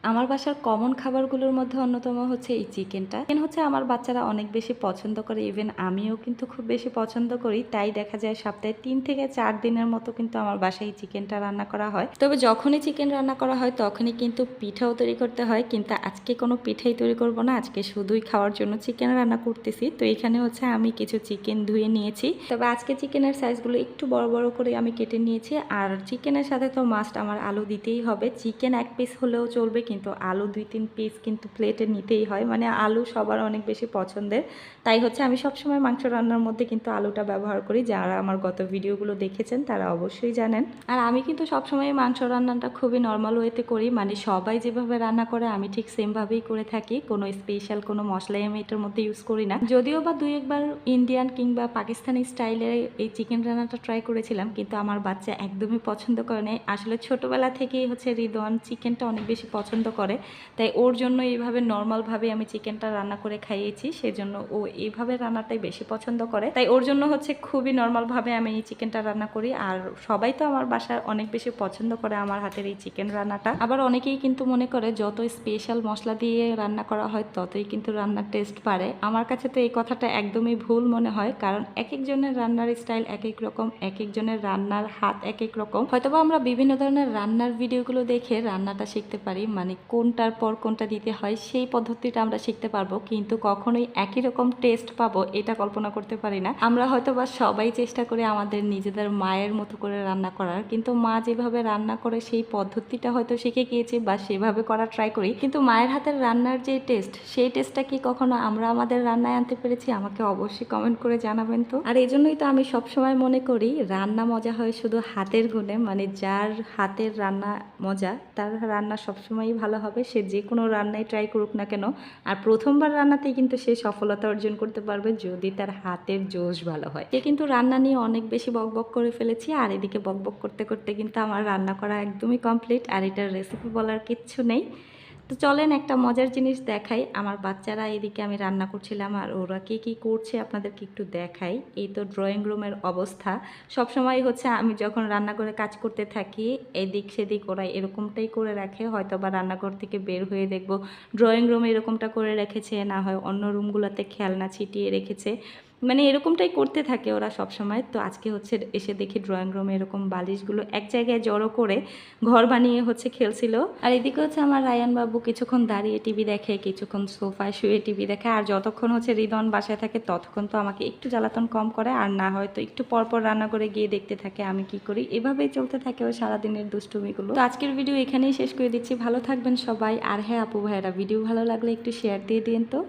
আমার বাসার কমন খাবারগুলোর মধ্যে অন্যতম হচ্ছে এই চিকেনটা। চিকেন হচ্ছে আমার বাচ্চারা অনেক বেশি পছন্দ করে। ইভেন আমিও কিন্তু খুব বেশি পছন্দ করি। তাই দেখা যায় সপ্তাহে ৩ থেকে ৪ দিনের মতো কিন্তু আমার বাসায় এই চিকেনটা রান্না করা হয়। তবে যখনই চিকেন রান্না করা হয় তখনই কিন্তু পিঠাও তৈরি করতে হয়। কিন্তু আজকে কোনো পিঠাই তৈরি করব না। আজকে শুধুই খাওয়ার জন্য চিকেন রান্না করতেছি। তো এখানে হচ্ছে আমি কিছু চিকেন ধুয়ে নিয়েছি। তবে আজকে চিকেনের সাইজগুলো একটু বড় বড় করে আমি কেটে নিয়েছি। আর চিকেনের সাথে তো মাস্ট আমার আলু দিতেই হবে। চিকেন ১ পিস হলেও চলবে, কিন্তু আলু ২-৩ পিস কিন্তু প্লেটে নিতেই হয়। মানে আলু সবার অনেক বেশি পছন্দের। তাই হচ্ছে আমি সবসময় মাংস রান্নার মধ্যে কিন্তু আলুটা ব্যবহার করি। যারা আমার গত ভিডিওগুলো দেখেছেন তারা অবশ্যই জানেন। আর আমি কিন্তু সবসময় মাংস রান্নাটা খুবই নর্মাল ওয়েতে করি। মানে সবাই যেভাবে রান্না করে আমি ঠিক সেমভাবেই করে থাকি। কোনো স্পেশাল কোনো মশলাই আমি এটার মধ্যে ইউজ করি না। যদিও বা ২-১ বার ইন্ডিয়ান কিংবা পাকিস্তানি স্টাইলে এই চিকেন রান্নাটা ট্রাই করেছিলাম, কিন্তু আমার বাচ্চা একদমই পছন্দ করে নাই। আসলে ছোটবেলা থেকেই হচ্ছে রিদওয়ান চিকেনটা অনেক বেশি পছন্দ করে। তাই ওর জন্য এইভাবে নর্মালভাবে আমি চিকেনটা রান্না করে খাইয়েছি। সেজন্য ও এইভাবে রান্নাটাই বেশি পছন্দ করে। তাই ওর জন্য হচ্ছে খুবই নর্মালভাবে আমি এই চিকেনটা রান্না করি। আর সবাই তো আমার বাসার অনেক বেশি পছন্দ করে আমার হাতের এই চিকেন রান্নাটা। আবার অনেকেই কিন্তু মনে করে যত স্পেশাল মশলা দিয়ে রান্না করা হয় ততই কিন্তু রান্নার টেস্ট বাড়ে। আমার কাছে তো এই কথাটা একদমই ভুল মনে হয়, কারণ এক একজনের রান্নার স্টাইল এক এক রকম, এক একজনের রান্নার হাত এক এক রকম। হয়তোবা আমরা বিভিন্ন ধরনের রান্নার ভিডিওগুলো দেখে রান্নাটা শিখতে পারি, মানে কোনটার পর কোনটা দিতে হয় সেই পদ্ধতিটা আমরা শিখতে পারবো, কিন্তু কখনোই একই রকম টেস্ট পাবো এটা কল্পনা করতে পারি না। আমরা হয়তোবা সবাই চেষ্টা করি আমাদের নিজেদের মায়ের মতো করে রান্না করার, কিন্তু মা যেভাবে রান্না করে সেই পদ্ধতিটা হয়তো শিখে গিয়েছি বা সেভাবে করা ট্রাই করি, কিন্তু মায়ের হাতের রান্নার যে টেস্ট সেই টেস্টটা কি কখনো আমরা আমাদের রান্নায় আনতে পেরেছি? আমাকে অবশ্যই কমেন্ট করে জানাবেন তো। আর এই জন্যই তো আমি সবসময় মনে করি রান্না মজা হয় শুধু হাতের গুণে। মানে যার হাতের রান্না মজা তার রান্না সবসময়ই ভালো হবে, সে যে কোনো রান্নায় ট্রাই করুক না কেন। আর প্রথমবার রান্নাতেই কিন্তু সে সফলতা অর্জন করতে পারবে যদি তার হাতের জোশ ভালো হয়। সে কিন্তু রান্না নিয়ে অনেক বেশি বকবক করে ফেলেছি, আর এদিকে বকবক করতে করতে কিন্তু আমার রান্না করা একদমই কমপ্লিট। আর এটার রেসিপি বলার কিচ্ছু নেই। তো চলেন একটা মজার জিনিস দেখাই। আমার বাচ্চারা এদিকে আমি রান্না করছিলাম আর ওরা কি করছে আপনাদেরকে একটু দেখাই। এই তো ড্রয়িং রুমের অবস্থা। সবসময় হচ্ছে আমি যখন রান্না করে কাজ করতে থাকি এদিক সেদিক ওরা এরকমটাই করে রাখে। হয়তো বা রান্নাঘর থেকে বের হয়ে দেখব ড্রয়িং রুমে এরকমটা করে রেখেছে, না হয় অন্য রুমগুলোতে খেলনা ছিটিয়ে রেখেছে। মানে এরকমটাই করতে থাকে ওরা সবসময়। তো আজকে হচ্ছে এসে দেখি ড্রয়িং রুমে এরকম বালিশগুলো এক জায়গায় জড়ো করে ঘর বানিয়ে হচ্ছে খেলছিল। আর এদিকে হচ্ছে আমার রায়ান বাবু কিছুক্ষণ দাঁড়িয়ে টিভি দেখে, কিছুক্ষণ সোফায় শুয়ে টিভি দেখে। আর যতক্ষণ হচ্ছে রিদন বাসায় থাকে ততক্ষণ তো আমাকে একটু জ্বালাতন কম করে, আর না হয়তো একটু পরপর রান্না করে গিয়ে দেখতে থাকে আমি কি করি। এভাবেই চলতে থাকে ও সারাদিনের দুষ্টুমিগুলো। তো আজকের ভিডিও এখানেই শেষ করে দিচ্ছি। ভালো থাকবেন সবাই। আর হ্যাঁ আপু ভাইয়েরা, ভিডিও ভালো লাগলে একটু শেয়ার দিয়ে দিন তো।